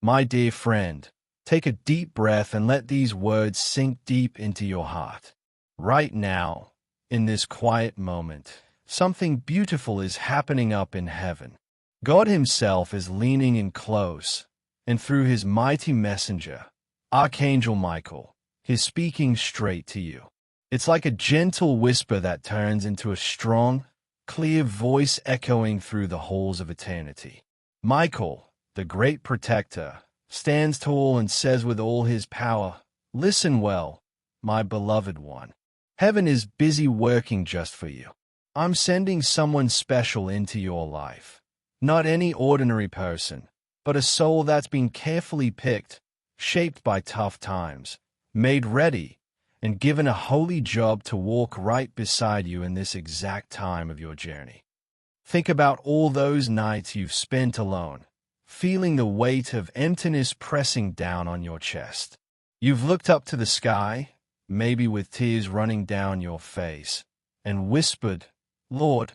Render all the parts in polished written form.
My dear friend, take a deep breath and let these words sink deep into your heart. Right now, in this quiet moment, something beautiful is happening up in heaven. God Himself is leaning in close, and through His mighty messenger, Archangel Michael, He's speaking straight to you. It's like a gentle whisper that turns into a strong, clear voice echoing through the halls of eternity. Michael, the great protector, stands tall and says with all his power, "Listen well, my beloved one. Heaven is busy working just for you. I'm sending someone special into your life. Not any ordinary person, but a soul that's been carefully picked, shaped by tough times, made ready, and given a holy job to walk right beside you in this exact time of your journey. Think about all those nights you've spent alone, feeling the weight of emptiness pressing down on your chest. You've looked up to the sky, maybe with tears running down your face, and whispered, "Lord,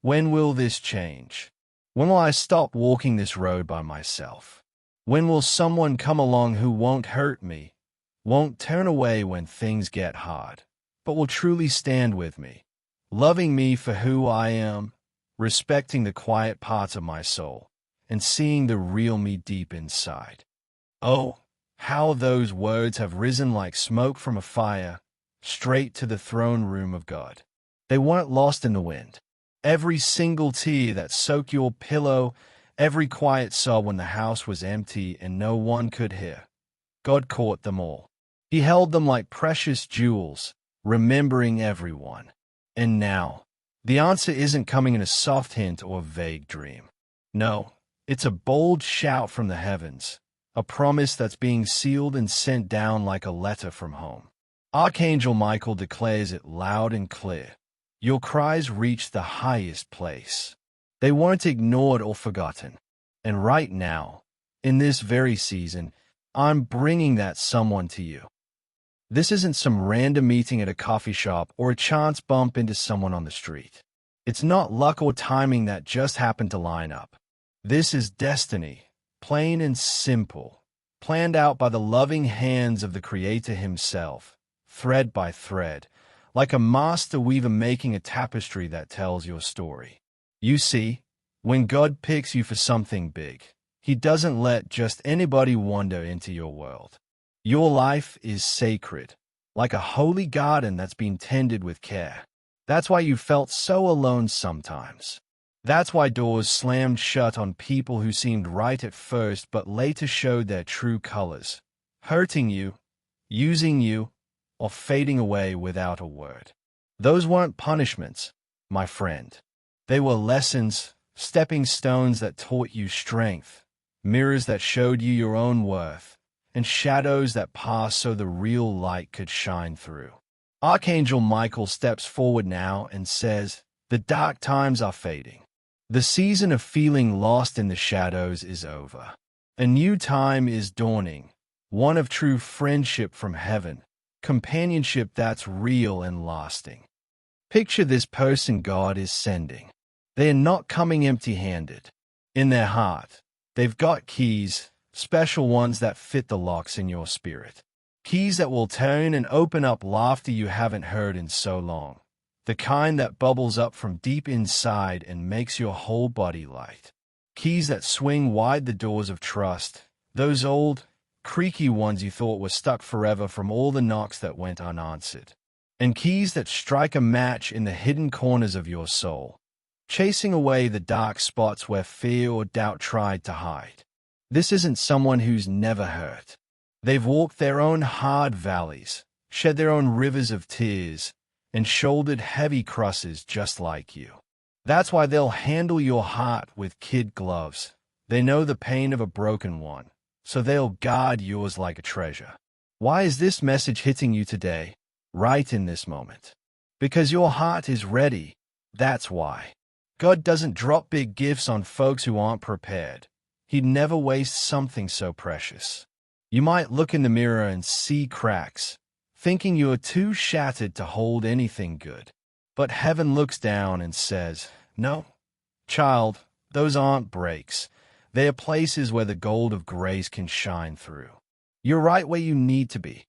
when will this change? When will I stop walking this road by myself? When will someone come along who won't hurt me, won't turn away when things get hard, but will truly stand with me, loving me for who I am, respecting the quiet parts of my soul, and seeing the real me deep inside?" Oh, how those words have risen like smoke from a fire, straight to the throne room of God. They weren't lost in the wind. Every single tear that soaked your pillow, every quiet sob when the house was empty and no one could hear, God caught them all. He held them like precious jewels, remembering everyone. And now, the answer isn't coming in a soft hint or a vague dream. No, it's a bold shout from the heavens, a promise that's being sealed and sent down like a letter from home. Archangel Michael declares it loud and clear. Your cries reached the highest place. They weren't ignored or forgotten. And right now, in this very season, I'm bringing that someone to you. This isn't some random meeting at a coffee shop or a chance bump into someone on the street. It's not luck or timing that just happened to line up. This is destiny, plain and simple, planned out by the loving hands of the Creator Himself, thread by thread, like a master weaver making a tapestry that tells your story. You see, when God picks you for something big, He doesn't let just anybody wander into your world. Your life is sacred, like a holy garden that's been tended with care. That's why you felt so alone sometimes. That's why doors slammed shut on people who seemed right at first but later showed their true colors, hurting you, using you, or fading away without a word. Those weren't punishments, my friend. They were lessons, stepping stones that taught you strength, mirrors that showed you your own worth, and shadows that passed so the real light could shine through. Archangel Michael steps forward now and says, "The dark times are fading. The season of feeling lost in the shadows is over. A new time is dawning, one of true friendship from heaven, companionship that's real and lasting." Picture this person God is sending. They are not coming empty-handed. In their heart, they've got keys, special ones that fit the locks in your spirit. Keys that will turn and open up laughter you haven't heard in so long. The kind that bubbles up from deep inside and makes your whole body light. Keys that swing wide the doors of trust, those old, creaky ones you thought were stuck forever from all the knocks that went unanswered. And keys that strike a match in the hidden corners of your soul, chasing away the dark spots where fear or doubt tried to hide. This isn't someone who's never hurt. They've walked their own hard valleys, shed their own rivers of tears, and shouldered heavy crosses just like you. That's why they'll handle your heart with kid gloves. They know the pain of a broken one, so they'll guard yours like a treasure. Why is this message hitting you today, right in this moment? Because your heart is ready. That's why. God doesn't drop big gifts on folks who aren't prepared. He'd never waste something so precious. You might look in the mirror and see cracks, thinking you are too shattered to hold anything good. But heaven looks down and says, "No, child, those aren't breaks. They are places where the gold of grace can shine through. You're right where you need to be.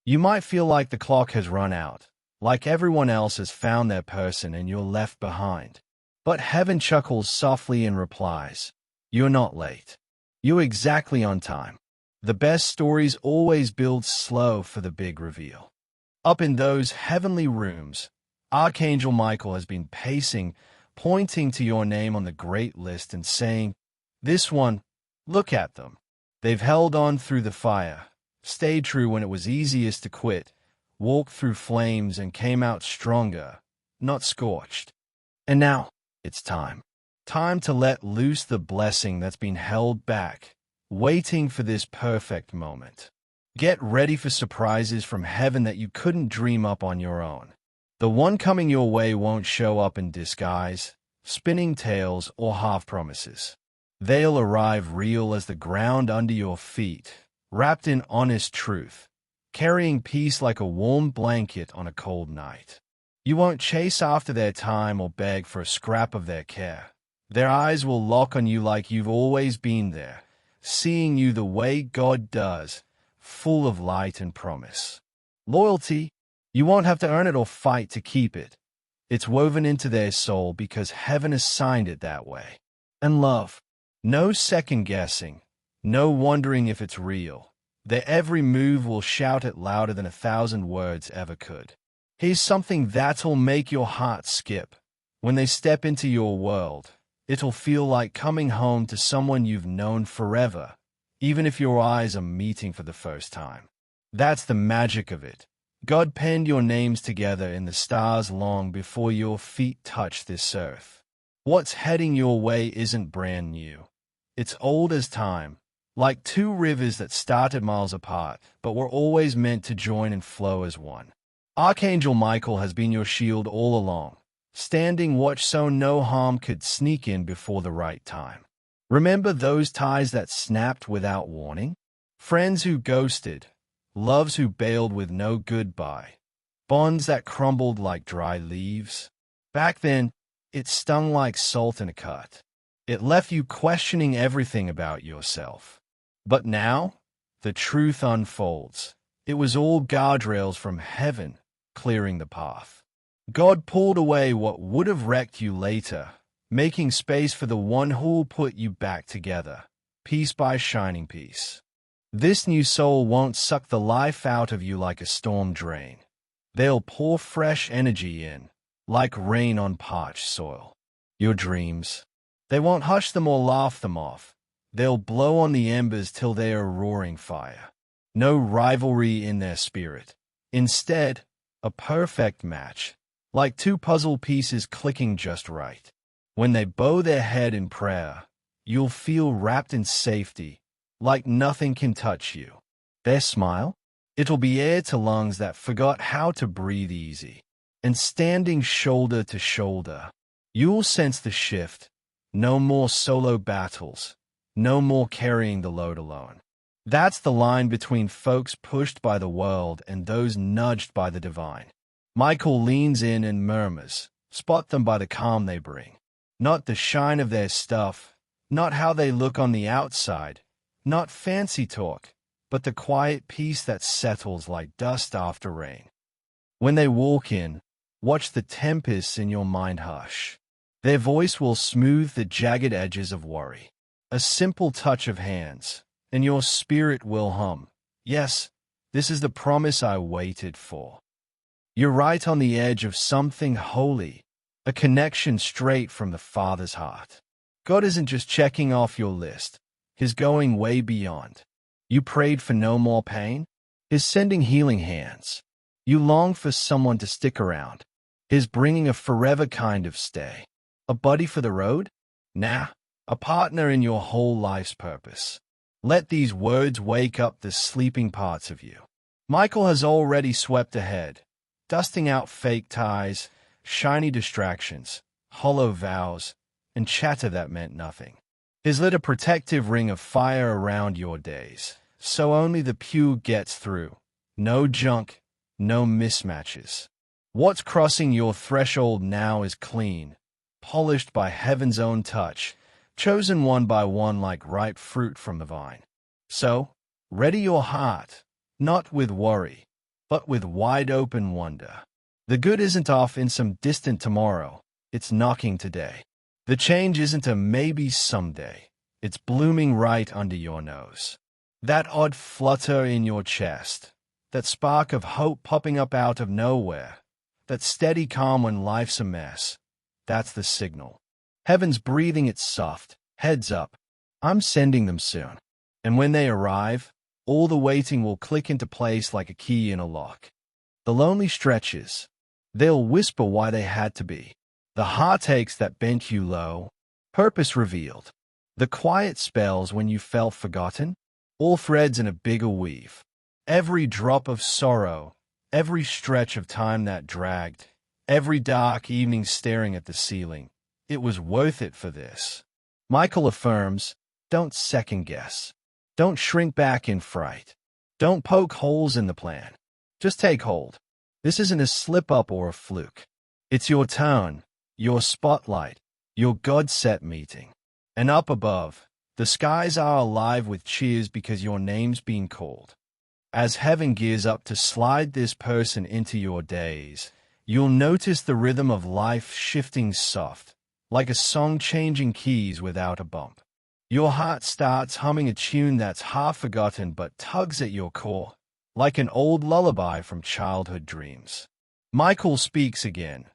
You might feel like the clock has run out, like everyone else has found their person and you're left behind. But heaven chuckles softly and replies, "You're not late. You're exactly on time." The best stories always build slow for the big reveal. Up in those heavenly rooms, Archangel Michael has been pacing, pointing to your name on the great list and saying, "This one, look at them. They've held on through the fire, stayed true when it was easiest to quit, walked through flames and came out stronger, not scorched. And now, it's time. Time to let loose the blessing that's been held back, waiting for this perfect moment. Get ready for surprises from heaven that you couldn't dream up on your own. The one coming your way won't show up in disguise, spinning tales, or half-promises. They'll arrive real as the ground under your feet, wrapped in honest truth, carrying peace like a warm blanket on a cold night. You won't chase after their time or beg for a scrap of their care. Their eyes will lock on you like you've always been there, seeing you the way God does, full of light and promise. Loyalty, you won't have to earn it or fight to keep it. It's woven into their soul because heaven has signed it that way. And love, no second-guessing, no wondering if it's real. Their every move will shout it louder than 1,000 words ever could. Here's something that'll make your heart skip. When they step into your world, it'll feel like coming home to someone you've known forever, even if your eyes are meeting for the first time. That's the magic of it. God penned your names together in the stars long before your feet touched this earth. What's heading your way isn't brand new. It's old as time, like two rivers that started miles apart, but were always meant to join and flow as one. Archangel Michael has been your shield all along, standing watch so no harm could sneak in before the right time. Remember those ties that snapped without warning? Friends who ghosted, loves who bailed with no goodbye, bonds that crumbled like dry leaves? Back then, it stung like salt in a cut. It left you questioning everything about yourself. But now, the truth unfolds. It was all guardrails from heaven, clearing the path. God pulled away what would have wrecked you later, making space for the one who'll put you back together, piece by shining piece. This new soul won't suck the life out of you like a storm drain. They'll pour fresh energy in, like rain on parched soil. Your dreams, they won't hush them or laugh them off. They'll blow on the embers till they are a roaring fire. No rivalry in their spirit. Instead, a perfect match, like two puzzle pieces clicking just right. When they bow their head in prayer, you'll feel wrapped in safety, like nothing can touch you. Their smile? It'll be air to lungs that forgot how to breathe easy. And standing shoulder to shoulder, you'll sense the shift. No more solo battles. No more carrying the load alone. That's the line between folks pushed by the world and those nudged by the divine. Michael leans in and murmurs, spot them by the calm they bring. Not the shine of their stuff, not how they look on the outside, not fancy talk, but the quiet peace that settles like dust after rain. When they walk in, watch the tempests in your mind hush. Their voice will smooth the jagged edges of worry. A simple touch of hands, and your spirit will hum. Yes, this is the promise I waited for. You're right on the edge of something holy, a connection straight from the Father's heart. God isn't just checking off your list. He's going way beyond. You prayed for no more pain? He's sending healing hands. You long for someone to stick around. He's bringing a forever kind of stay. A buddy for the road? Nah, a partner in your whole life's purpose. Let these words wake up the sleeping parts of you. Michael has already swept ahead, dusting out fake ties, shiny distractions, hollow vows, and chatter that meant nothing. He's lit a protective ring of fire around your days, so only the pure gets through. No junk, no mismatches. What's crossing your threshold now is clean, polished by heaven's own touch, chosen one by one like ripe fruit from the vine. So, ready your heart, not with worry, but with wide-open wonder. The good isn't off in some distant tomorrow, it's knocking today. The change isn't a maybe someday, it's blooming right under your nose. That odd flutter in your chest, that spark of hope popping up out of nowhere, that steady calm when life's a mess, that's the signal. Heaven's breathing its soft, heads up, I'm sending them soon. And when they arrive, all the waiting will click into place like a key in a lock. The lonely stretches, they'll whisper why they had to be. The heartaches that bent you low, purpose revealed. The quiet spells when you felt forgotten, all threads in a bigger weave. Every drop of sorrow, every stretch of time that dragged, every dark evening staring at the ceiling, it was worth it for this. Michael affirms, don't second-guess. Don't shrink back in fright. Don't poke holes in the plan. Just take hold. This isn't a slip-up or a fluke. It's your turn, your spotlight, your God-set meeting. And up above, the skies are alive with cheers because your name's been called. As heaven gears up to slide this person into your days, you'll notice the rhythm of life shifting soft, like a song changing keys without a bump. Your heart starts humming a tune that's half forgotten but tugs at your core, like an old lullaby from childhood dreams. Michael speaks again,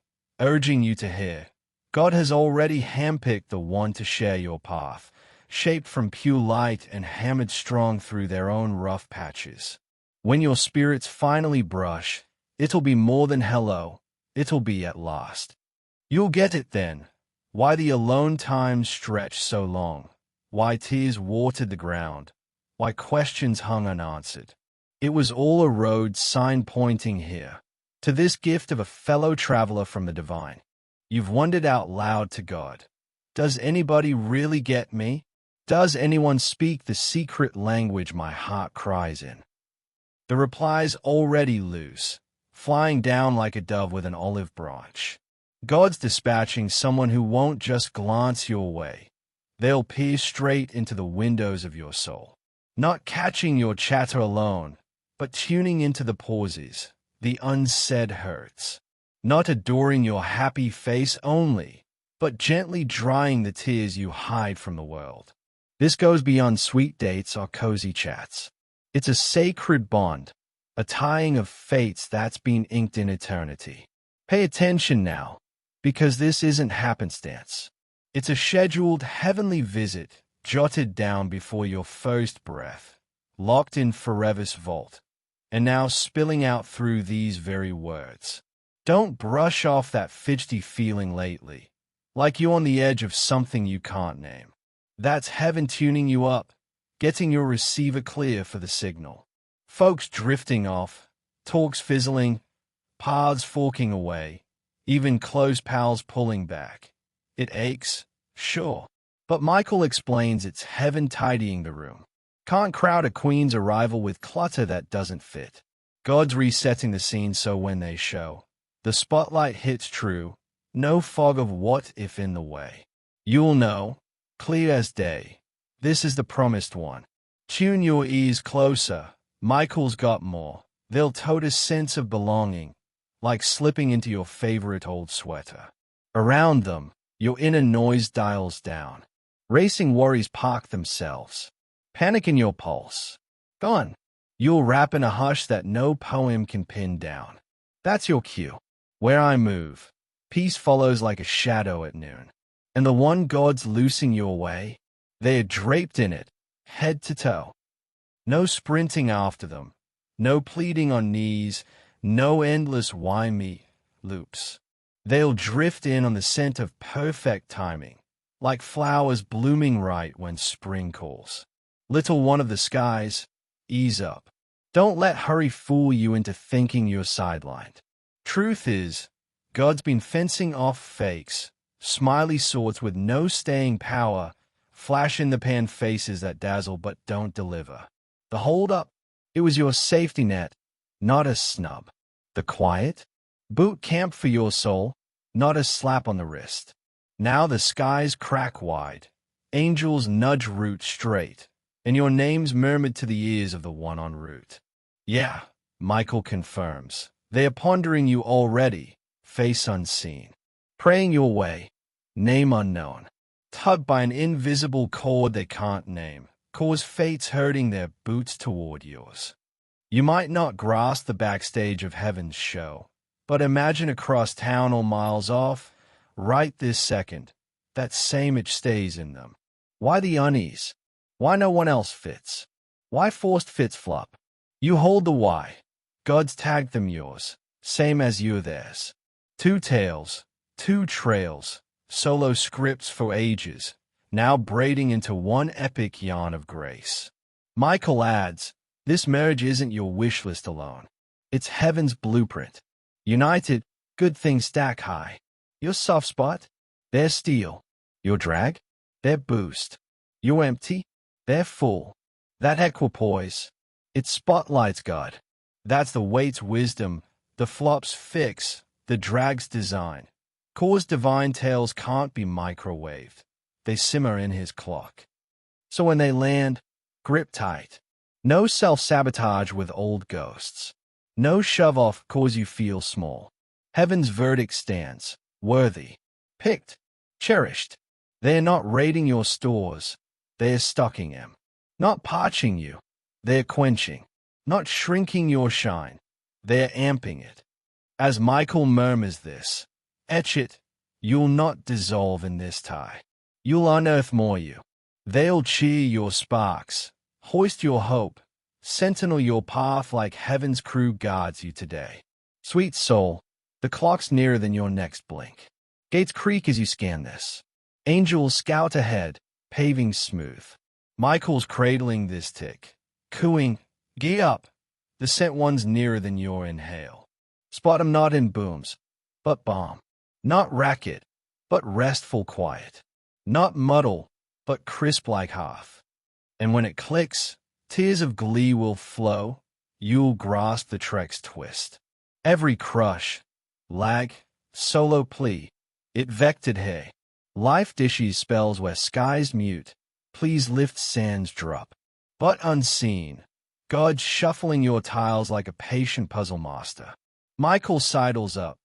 urging you to hear. God has already handpicked the one to share your path, shaped from pure light and hammered strong through their own rough patches. When your spirits finally brush, it'll be more than hello, it'll be at last. You'll get it then, why the alone times stretched so long. Why tears watered the ground, why questions hung unanswered. It was all a road sign pointing here, to this gift of a fellow traveler from the divine. You've wondered out loud to God. Does anybody really get me? Does anyone speak the secret language my heart cries in? The reply's already loose, flying down like a dove with an olive branch. God's dispatching someone who won't just glance your way. They'll peer straight into the windows of your soul, not catching your chatter alone, but tuning into the pauses, the unsaid hurts, not adoring your happy face only, but gently drying the tears you hide from the world. This goes beyond sweet dates or cozy chats. It's a sacred bond, a tying of fates that's been inked in eternity. Pay attention now, because this isn't happenstance. It's a scheduled heavenly visit, jotted down before your first breath, locked in forever's vault, and now spilling out through these very words. Don't brush off that fidgety feeling lately, like you're on the edge of something you can't name. That's heaven tuning you up, getting your receiver clear for the signal. Folks drifting off, talks fizzling, paths forking away, even close pals pulling back. It aches, sure, but Michael explains it's heaven tidying the room. Can't crowd a queen's arrival with clutter that doesn't fit. God's resetting the scene so when they show, the spotlight hits true, no fog of what if in the way. You'll know, clear as day, this is the promised one. Tune your ears closer, Michael's got more. They'll tote a sense of belonging, like slipping into your favorite old sweater. Around them, your inner noise dials down. Racing worries park themselves. Panic in your pulse. Gone. You'll wrap in a hush that no poem can pin down. That's your cue. Where I move, peace follows like a shadow at noon. And the one God's loosing your way, they are draped in it, head to toe. No sprinting after them, no pleading on knees, no endless why me loops. They'll drift in on the scent of perfect timing, like flowers blooming right when spring calls. Little one of the skies, ease up. Don't let hurry fool you into thinking you're sidelined. Truth is, God's been fencing off fakes, smiley sorts with no staying power, flash-in-the-pan faces that dazzle but don't deliver. The hold-up, it was your safety net, not a snub. The quiet, boot camp for your soul, not a slap on the wrist. Now the skies crack wide, Angels nudge route straight, and your name's murmured to the ears of the one en route. Yeah, Michael confirms. They are pondering you already, face unseen. Praying your way, name unknown. Tugged by an invisible cord they can't name, cause fate's herding their boots toward yours. You might not grasp the backstage of heaven's show, but imagine across town or miles off, right this second, that same itch stays in them. Why the unease? Why no one else fits? Why forced fits flop? You hold the why. God's tagged them yours, same as you theirs. Two tales, two trails, solo scripts for ages, now braiding into one epic yarn of grace. Michael adds, this marriage isn't your wish list alone. It's heaven's blueprint. United, good things stack high. Your soft spot, their steel. Your drag, their boost. Your empty, their full. That equipoise, it spotlights God. That's the weight's wisdom, the flop's fix, the drag's design. Cause divine tales can't be microwaved. They simmer in his clock. So when they land, grip tight. No self-sabotage with old ghosts. No shove-off cause you feel small. Heaven's verdict stands, worthy, picked, cherished. They are not raiding your stores, they are stocking them. Not parching you, they are quenching. Not shrinking your shine, they are amping it. As Michael murmurs this, etch it, you'll not dissolve in this tie. You'll unearth more you. They'll cheer your sparks, hoist your hope, sentinel your path like heaven's crew guards you today. Sweet soul, the clock's nearer than your next blink. Gates creak as you scan this. Angels scout ahead, paving smooth. Michael's cradling this tick, cooing, gee up. The sent one's nearer than your inhale. Spot 'em not in booms, but bomb. Not racket, but restful quiet. Not muddle, but crisp like hearth. And when it clicks, tears of glee will flow. You'll grasp the trek's twist. Every crush, lag, solo plea, it vectored hay. Life dishes spells where skies mute. Please lift sands drop. But unseen, God shuffling your tiles like a patient puzzle master. Michael sidles up.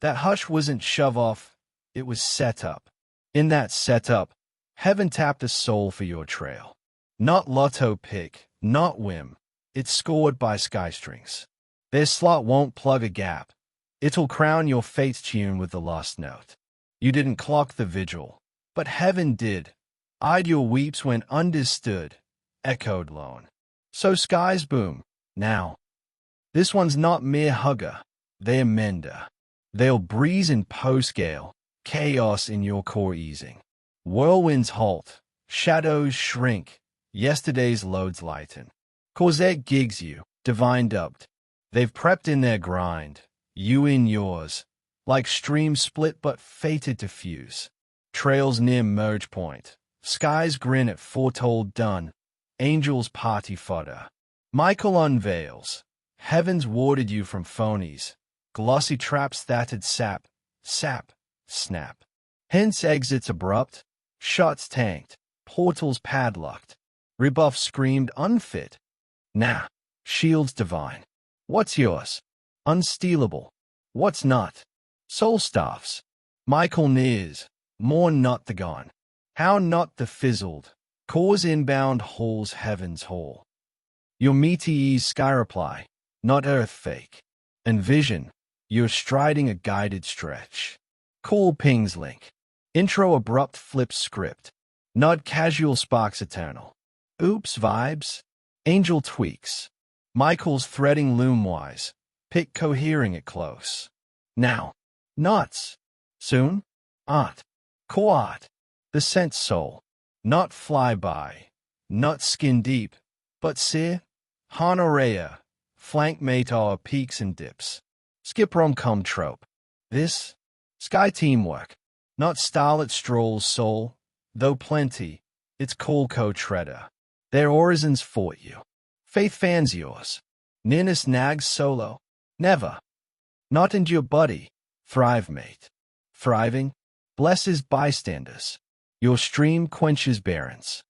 That hush wasn't shove off, it was set up. In that setup, heaven tapped a soul for your trail. Not lotto pick, not whim. It's scored by sky strings. Their slot won't plug a gap. It'll crown your fate's tune with the lost note. You didn't clock the vigil, but heaven did. Eyed your weeps when understood, echoed lone. So skies boom, now. This one's not mere hugger, they're mender. They'll breeze in post-gale, chaos in your core easing. Whirlwinds halt, shadows shrink, yesterday's loads lighten. Cause their gigs you, divine dubbed. They've prepped in their grind, you in yours, like streams split but fated to fuse. Trails near merge point, skies grin at foretold done, angels party fodder. Michael unveils, heavens warded you from phonies, glossy traps thatted sap, snap. Hence exits abrupt, shots tanked, portals padlocked, rebuff screamed unfit. Nah, shields divine. What's yours? Unstealable. What's not? Soul staffs. Michael nears, mourn not the gone. How not the fizzled, cause inbound halls heaven's hall. Your meaty sky reply, not earth fake. And vision, you're striding a guided stretch. Cool pings link. Intro abrupt flip script. Not casual sparks eternal. Oops vibes. Angel tweaks. Michael's threading loom-wise. Pick cohering it close. Now. Knots. Soon. Art. Coart. The scent soul. Not flyby. Not skin deep. But sear. Honorea. Flank matar peaks and dips. Skip rom-com trope. This. Sky teamwork. Not starlet strolls soul. Though plenty. It's cool co-treader. Their orisons fought you. Faith fans yours. Ninnis nags solo. Never. Not in your buddy. Thrive mate. Thriving. Blesses bystanders. Your stream quenches barrens.